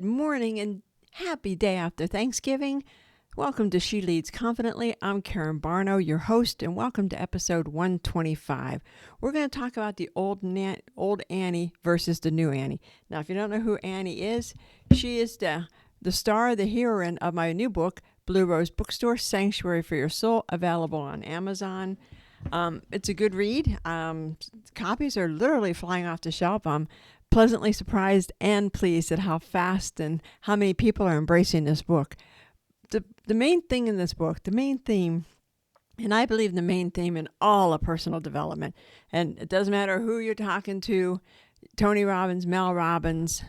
Morning and happy day after Thanksgiving. Welcome to She Leads Confidently. I'm Karen Barno, your host, and welcome to episode 125. We're going to talk about the old Annie versus the new Annie. Now, if you don't know who Annie is, she is the star, the heroine of my new book, Blue Rose Bookstore, Sanctuary for Your Soul, available on Amazon. It's a good read. Copies are literally flying off the shelf. I'm pleasantly surprised and pleased at how fast and how many people are embracing this book. The main thing in this book, the main theme, and I believe the main theme in all of personal development, and it doesn't matter who you're talking to, Tony Robbins, Mel Robbins,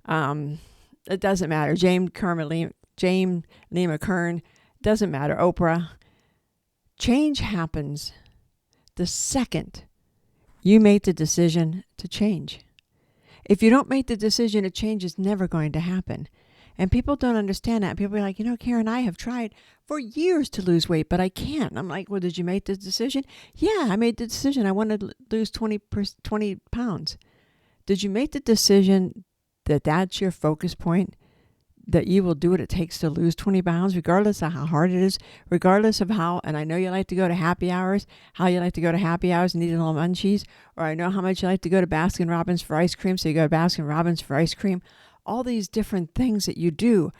it doesn't matter, James Lee McKern, doesn't matter, Oprah. Change happens the second you make the decision to change. If you don't make the decision to change, it's never going to happen. And people don't understand that. People are like, Karen, I have tried for years to lose weight, but I can't. And I'm like, well, did you make the decision? Yeah, I made the decision. I wanted to lose 20 pounds. Did you make the decision that that's your focus point? That you will do what it takes to lose 20 pounds, regardless of how hard it is, regardless of how, and I know you like to go to happy hours, how you like to go to happy hours and eat a little munchies, or I know how much you like to go to Baskin Robbins for ice cream, so you go to Baskin Robbins for ice cream. All these different things that you do,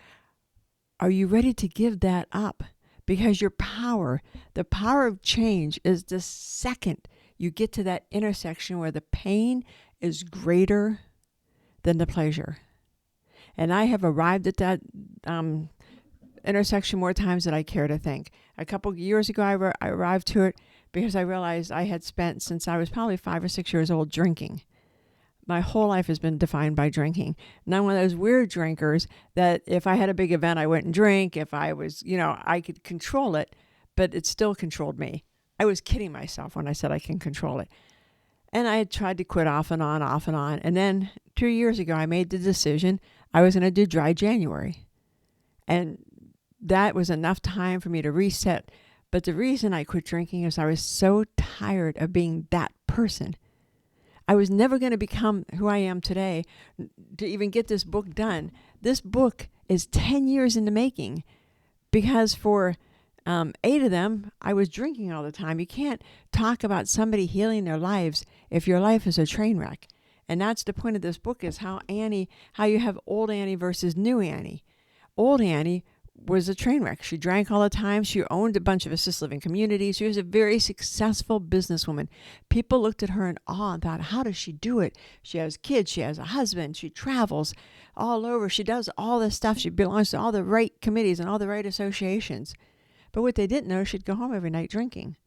are you ready to give that up? Because the power of change is the second you get to that intersection where the pain is greater than the pleasure. And I have arrived at that intersection more times than I care to think. A couple of years ago, I arrived to it because I realized I had spent, since I was probably 5 or 6 years old, drinking. My whole life has been defined by drinking. And I'm one of those weird drinkers that if I had a big event, I wouldn't drink. If I was, I could control it, but it still controlled me. I was kidding myself when I said I can control it. And I had tried to quit off and on. And then 2 years ago, I made the decision I was going to do dry January. And that was enough time for me to reset. But the reason I quit drinking is I was so tired of being that person. I was never going to become who I am today to even get this book done. This book is 10 years in the making because for 8 of them, I was drinking all the time. You can't talk about somebody healing their lives if your life is a train wreck. And that's the point of this book, is how you have old Annie versus new Annie. Old Annie was a train wreck. She drank all the time. She owned a bunch of assisted living communities. She was a very successful businesswoman. People looked at her in awe and thought, how does she do it? She has kids. She has a husband. She travels all over. She does all this stuff. She belongs to all the right committees and all the right associations. But what they didn't know, she'd go home every night drinking.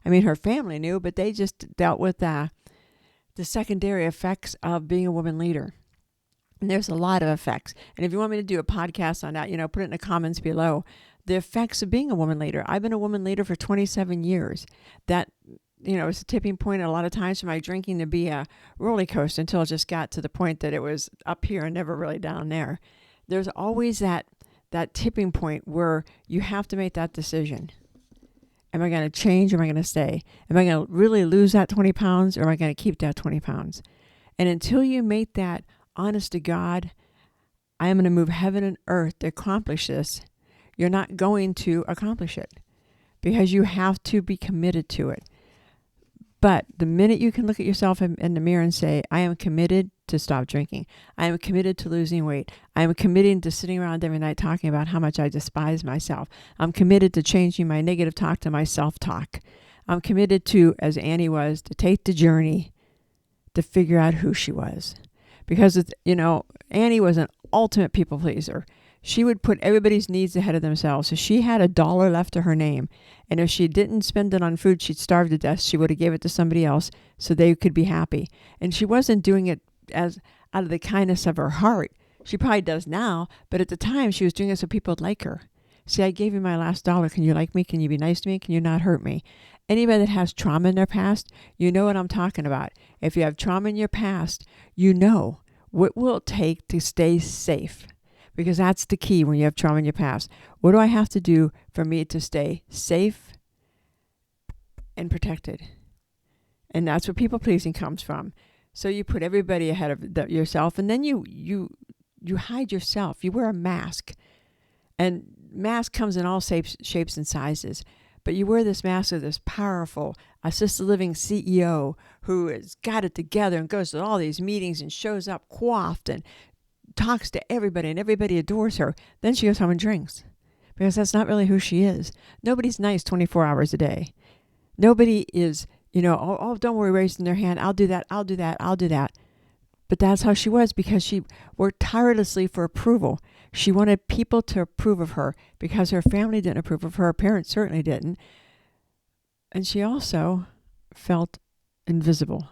I mean, her family knew, but they just dealt with the secondary effects of being a woman leader. And there's a lot of effects. And if you want me to do a podcast on that, put it in the comments below. The effects of being a woman leader. I've been a woman leader for 27 years. That, was a tipping point a lot of times for my drinking to be a roller coaster until it just got to the point that it was up here and never really down there. There's always that tipping point where you have to make that decision. Am I going to change or am I going to stay? Am I going to really lose that 20 pounds or am I going to keep that 20 pounds? And until you make that honest to God, I am going to move heaven and earth to accomplish this, you're not going to accomplish it because you have to be committed to it. But the minute you can look at yourself in the mirror and say, I am committed to stop drinking. I am committed to losing weight. I am committed to sitting around every night talking about how much I despise myself. I'm committed to changing my negative talk to my self-talk. I'm committed to, as Annie was, to take the journey to figure out who she was. Because, Annie was an ultimate people pleaser. She would put everybody's needs ahead of themselves. So she had $1 left to her name. And if she didn't spend it on food, she'd starve to death. She would have gave it to somebody else so they could be happy. And she wasn't doing it as out of the kindness of her heart. She probably does now, but at the time she was doing it so people would like her. See, I gave you my last $1. Can you like me? Can you be nice to me? Can you not hurt me? Anybody that has trauma in their past, you know what I'm talking about. If you have trauma in your past, you know what will it take to stay safe. Because that's the key when you have trauma in your past. What do I have to do for me to stay safe and protected? And that's where people pleasing comes from. So you put everybody ahead of yourself, and then you you hide yourself. You wear a mask. And mask comes in all shapes and sizes. But you wear this mask of this powerful assisted living CEO who has got it together and goes to all these meetings and shows up coiffed and talks to everybody and everybody adores her. Then she goes home and drinks because that's not really who she is. Nobody's nice 24 hours a day. Nobody is, don't worry, raising their hand. I'll do that. I'll do that. I'll do that. But that's how she was because she worked tirelessly for approval. She wanted people to approve of her because her family didn't approve of her. Her parents certainly didn't. And she also felt invisible.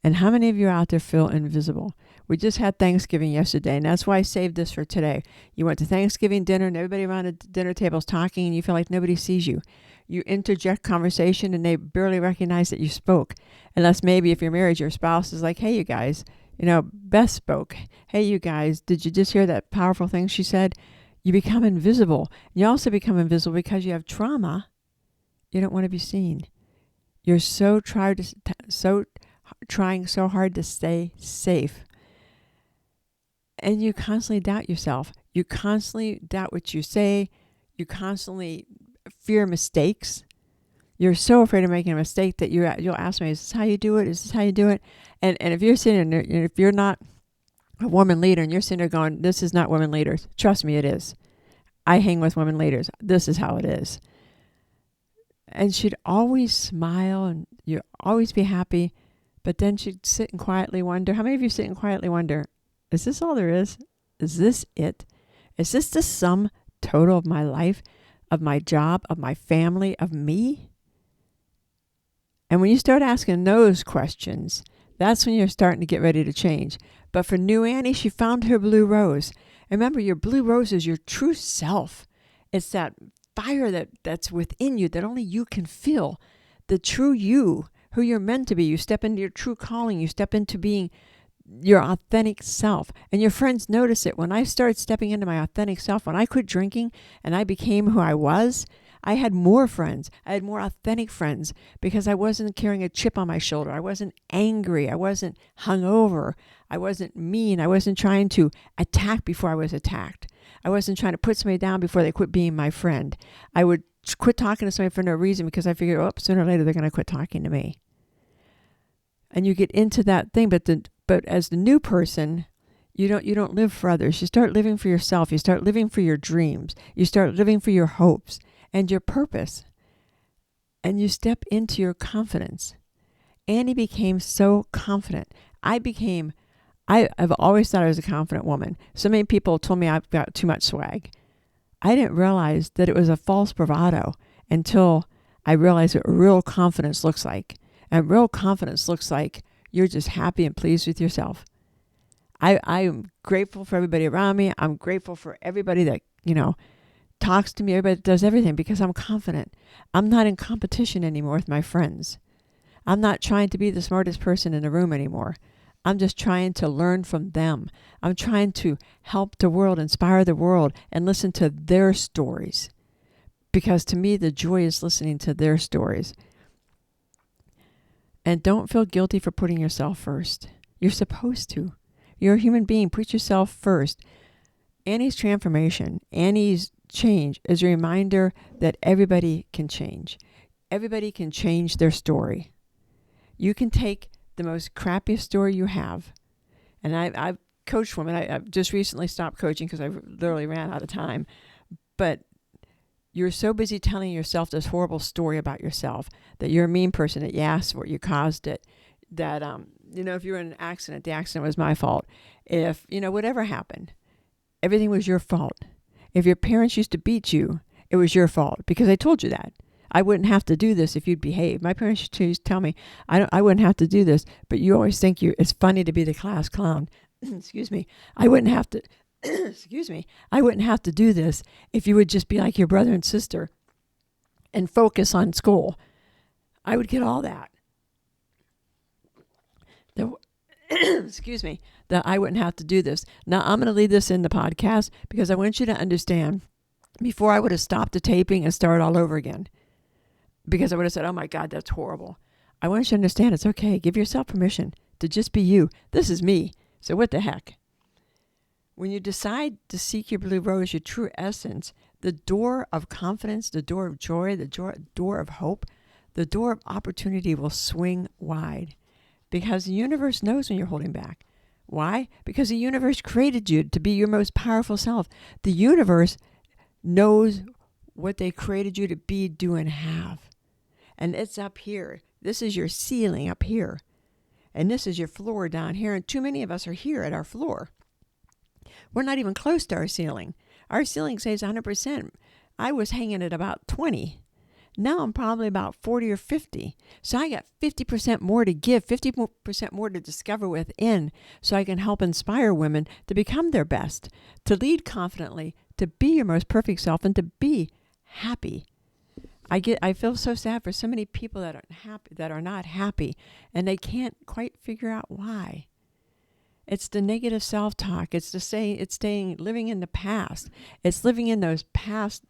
And how many of you out there feel invisible? We just had Thanksgiving yesterday, and that's why I saved this for today. You went to Thanksgiving dinner, and everybody around the dinner table is talking, and you feel like nobody sees you. You interject conversation, and they barely recognize that you spoke. Unless maybe if you're married, your spouse is like, hey, you guys, Beth spoke. Hey, you guys, did you just hear that powerful thing she said? You become invisible. You also become invisible because you have trauma. You don't want to be seen. You're trying so hard to stay safe. And you constantly doubt yourself. You constantly doubt what you say. You constantly fear mistakes. You're so afraid of making a mistake that you'll ask me, is this how you do it? Is this how you do it? And if you're sitting there, if you're not a woman leader and you're sitting there going, this is not women leaders, trust me, it is. I hang with women leaders. This is how it is. And she'd always smile and you'd always be happy. But then she'd sit and quietly wonder. How many of you sit and quietly wonder, is this all there is? Is this it? Is this the sum total of my life, of my job, of my family, of me? And when you start asking those questions, that's when you're starting to get ready to change. But for new Annie, she found her blue rose. And remember, your blue rose is your true self. It's that fire that's within you that only you can feel. The true you, who you're meant to be. You step into your true calling. You step into being your authentic self. And your friends notice it. When I started stepping into my authentic self, when I quit drinking and I became who I was, I had more friends. I had more authentic friends because I wasn't carrying a chip on my shoulder. I wasn't angry. I wasn't hungover. I wasn't mean. I wasn't trying to attack before I was attacked. I wasn't trying to put somebody down before they quit being my friend. I would quit talking to somebody for no reason because I figured, sooner or later they're going to quit talking to me. And you get into that thing, but as the new person, you don't live for others. You start living for yourself. You start living for your dreams. You start living for your hopes and your purpose. And you step into your confidence. Annie became so confident. I've always thought I was a confident woman. So many people told me I've got too much swag. I didn't realize that it was a false bravado until I realized what real confidence looks like. And real confidence looks like you're just happy and pleased with yourself. I am grateful for everybody around me. I'm grateful for everybody that, talks to me, everybody that does everything because I'm confident. I'm not in competition anymore with my friends. I'm not trying to be the smartest person in the room anymore. I'm just trying to learn from them. I'm trying to help the world, inspire the world, and listen to their stories. Because to me, the joy is listening to their stories. And don't feel guilty for putting yourself first. You're supposed to. You're a human being. Put yourself first. Annie's transformation, Annie's change is a reminder that everybody can change. Everybody can change their story. You can take the most crappiest story you have. And I've coached women. I've just recently stopped coaching because I literally ran out of time. But you're so busy telling yourself this horrible story about yourself, that you're a mean person, that you asked for it, you caused it, that, if you were in an accident, the accident was my fault. If, whatever happened, everything was your fault. If your parents used to beat you, it was your fault because they told you that. I wouldn't have to do this if you'd behave. My parents used to tell me, I wouldn't have to do this, but you always think it's funny to be the class clown. Excuse me. I wouldn't have to, I wouldn't have to do this if you would just be like your brother and sister and focus on school. I would get all that. That I wouldn't have to do this. Now, I'm going to leave this in the podcast because I want you to understand, before I would have stopped the taping and started all over again, because I would have said, oh my God, that's horrible. I want you to understand it's okay. Give yourself permission to just be you. This is me. So what the heck? When you decide to seek your blue rose, your true essence, the door of confidence, the door of joy, the door of hope, the door of opportunity will swing wide, because the universe knows when you're holding back. Why? Because the universe created you to be your most powerful self. The universe knows what they created you to be, do, and have. And it's up here. This is your ceiling up here. And this is your floor down here. And too many of us are here at our floor. We're not even close to our ceiling. Our ceiling says 100%. I was hanging at about 20. Now I'm probably about 40 or 50. So I got 50% more to give, 50% more to discover within, so I can help inspire women to become their best, to lead confidently, to be your most perfect self, and to be happy. I feel so sad for so many people that are not happy, and they can't quite figure out why. It's the negative self-talk. It's living in the past. It's living in those past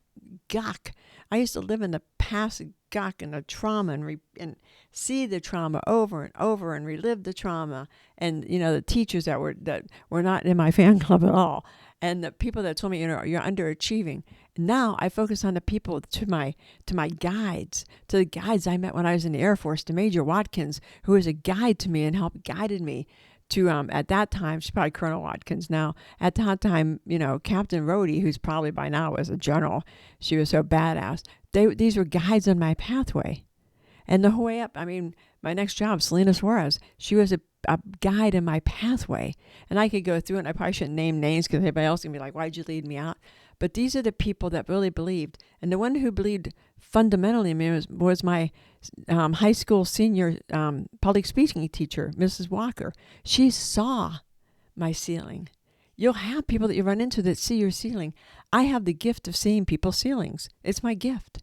gunk. I used to live in the past gunk and the trauma and see the trauma over and over and relive the trauma. And, the teachers that were not in my fan club at all. And the people that told me, you're underachieving. Now I focus on the people, to my guides, to the guides I met when I was in the Air Force, to Major Watkins, who was a guide to me and guided me to, at that time, she's probably Colonel Watkins now. At that time, Captain Rhodey, who's probably by now was a general. She was so badass. These were guides on my pathway. And the whole way up, my next job, Selena Suarez, she was a guide in my pathway. And I could go through it, and I probably shouldn't name names because everybody else can be like, why'd you lead me out? But these are the people that really believed. And the one who believed fundamentally in me was my high school senior public speaking teacher, Mrs. Walker. She saw my ceiling. You'll have people that you run into that see your ceiling. I have the gift of seeing people's ceilings. It's my gift.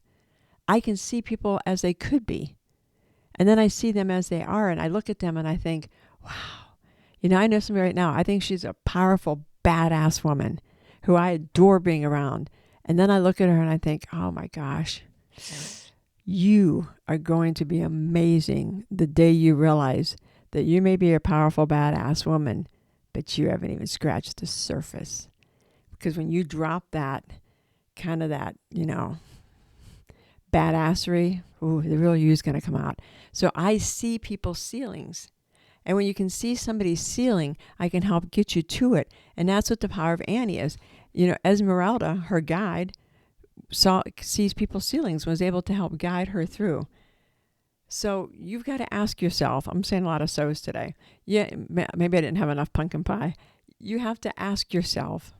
I can see people as they could be. And then I see them as they are, and I look at them and I think, wow. I know somebody right now, I think she's a powerful, badass woman who I adore being around. And then I look at her and I think, oh my gosh, you are going to be amazing the day you realize that you may be a powerful, badass woman, but you haven't even scratched the surface. Because when you drop that, kind of that, badassery, the real you is going to come out. So I see people's ceilings. And when you can see somebody's ceiling, I can help get you to it. And that's what the power of Annie is. Esmeralda, her guide, sees people's ceilings, was able to help guide her through. So you've got to ask yourself, I'm saying a lot of so's today. Yeah, maybe I didn't have enough pumpkin pie. You have to ask yourself,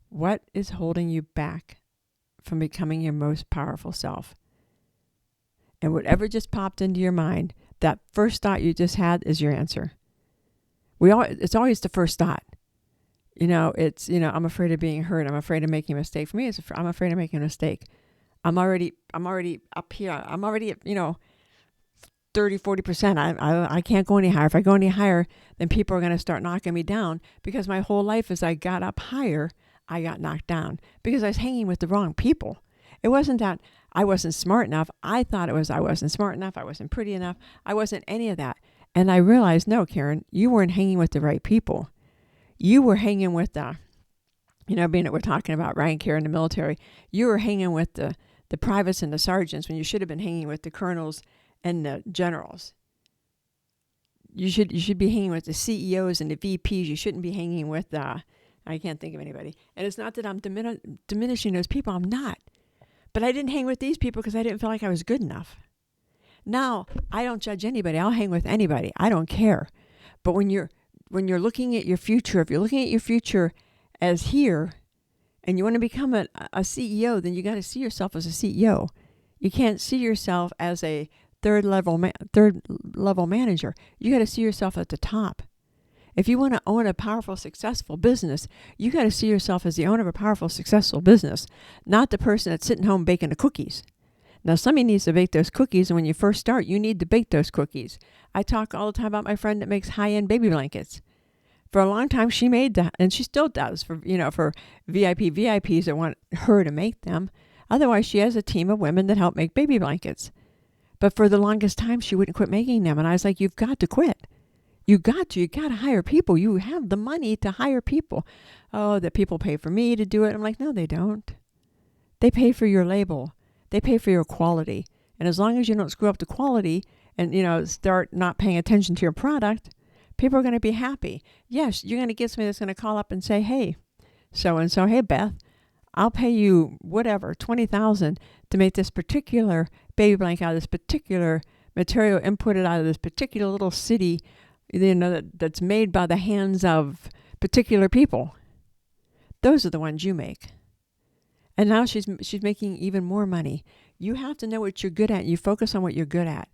what is holding you back from becoming your most powerful self? And whatever just popped into your mind, that first thought you just had is your answer. It's always the first thought. I'm afraid of being hurt. I'm afraid of making a mistake. For me, I'm afraid of making a mistake. I'm already up here. I'm already at, 30, 40%. I can't go any higher. If I go any higher, then people are going to start knocking me down, because my whole life as I got up higher, I got knocked down because I was hanging with the wrong people. It wasn't that I wasn't smart enough. I thought it was I wasn't smart enough. I wasn't pretty enough. I wasn't any of that. And I realized, no, Karen, you weren't hanging with the right people. You were hanging with being that we're talking about rank here in the military, you were hanging with the privates and the sergeants when you should have been hanging with the colonels and the generals. You should be hanging with the CEOs and the VPs. You shouldn't be hanging with I can't think of anybody. And it's not that I'm diminishing those people. I'm not. But I didn't hang with these people because I didn't feel like I was good enough. Now, I don't judge anybody. I'll hang with anybody. I don't care. But when you're looking at your future, if you're looking at your future as here, and you want to become a CEO, then you got to see yourself as a CEO. You can't see yourself as a third level manager. You got to see yourself at the top. If you want to own a powerful, successful business, you got to see yourself as the owner of a powerful, successful business, not the person that's sitting home baking the cookies. Now, somebody needs to bake those cookies, and when you first start, you need to bake those cookies. I talk all the time about my friend that makes high-end baby blankets. For a long time, she made that, and she still does for VIPs that want her to make them. Otherwise, she has a team of women that help make baby blankets. But for the longest time, she wouldn't quit making them, and I was like, you've got to quit. You got to hire people. You have the money to hire people. Oh, that people pay for me to do it. I'm like, no, they don't. They pay for your label. They pay for your quality. And as long as you don't screw up the quality and, start not paying attention to your product, people are going to be happy. Yes, you're going to get somebody that's going to call up and say, hey, so-and-so, hey, Beth, I'll pay you whatever, $20,000 to make this particular baby blanket out of this particular material, imported out of this particular little city, that's made by the hands of particular people. Those are the ones you make. And now she's making even more money. You have to know what you're good at. You focus on what you're good at.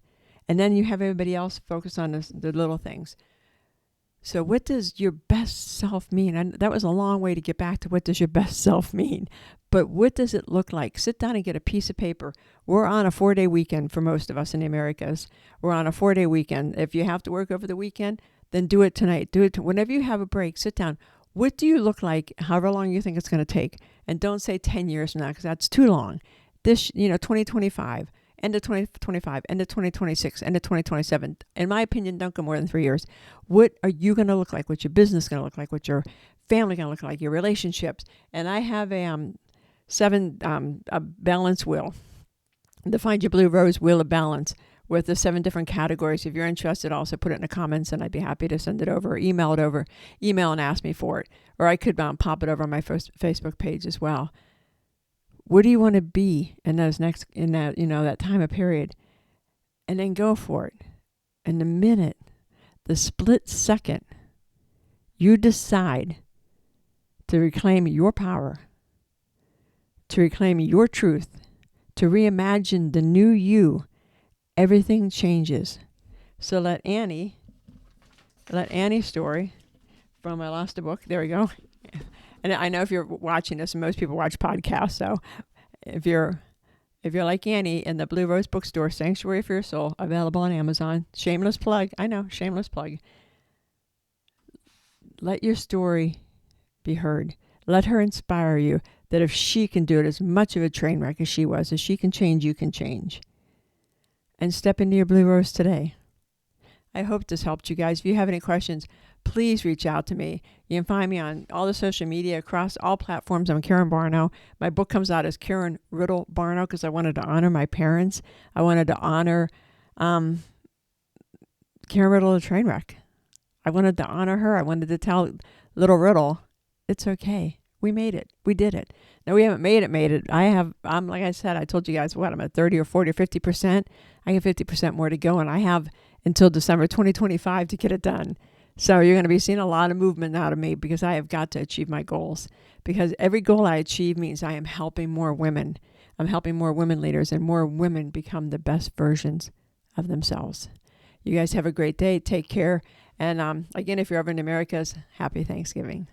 And then you have everybody else focus on the little things. So what does your best self mean? And that was a long way to get back to what does your best self mean. But what does it look like? Sit down and get a piece of paper. We're on a 4-day weekend for most of us in the Americas. We're on a 4-day weekend. If you have to work over the weekend, then do it tonight. Do it whenever you have a break. Sit down. What do you look like, however long you think it's going to take? And don't say 10 years from now, because that's too long. This, 2025, end of 2025, end of 2026, end of 2027. In my opinion, don't go more than 3 years. What are you going to look like? What's your business going to look like? What's your family going to look like? Your relationships? And I have a balance wheel. To find your Blue Rose Wheel of Balance with the 7 different categories. If you're interested, also put it in the comments and I'd be happy to send it over or email it over. Email and ask me for it. Or I could pop it over on my Facebook page as well. What do you want to be in that time of period? And then go for it. And the minute, the split second, you decide to reclaim your power, to reclaim your truth, to reimagine the new you, everything changes. So let Annie's story from I Lost a Book. There we go. And I know if you're watching this, and most people watch podcasts, so if you're like Annie in the Blue Rose Bookstore, Sanctuary for Your Soul, available on Amazon. Shameless plug. I know, shameless plug. Let your story be heard. Let her inspire you that if she can do it as much of a train wreck as she was, if she can change, you can change. And step into your Blue Rose today. I hope this helped you guys. If you have any questions, please reach out to me. You can find me on all the social media across all platforms. I'm Karen Barno. My book comes out as Karen Riddle Barno because I wanted to honor my parents. I wanted to honor Karen Riddle, the train wreck. I wanted to honor her. I wanted to tell little Riddle, it's okay. We made it. We did it. No, we haven't made it. I'm like I said, I told you guys I'm at 30 or 40 or 50%. I have 50% more to go, and I have until December 2025 to get it done. So you're going to be seeing a lot of movement out of me because I have got to achieve my goals. Because every goal I achieve means I am helping more women. I'm helping more women leaders, and more women become the best versions of themselves. You guys have a great day. Take care. And again, if you're ever in the Americas, happy Thanksgiving.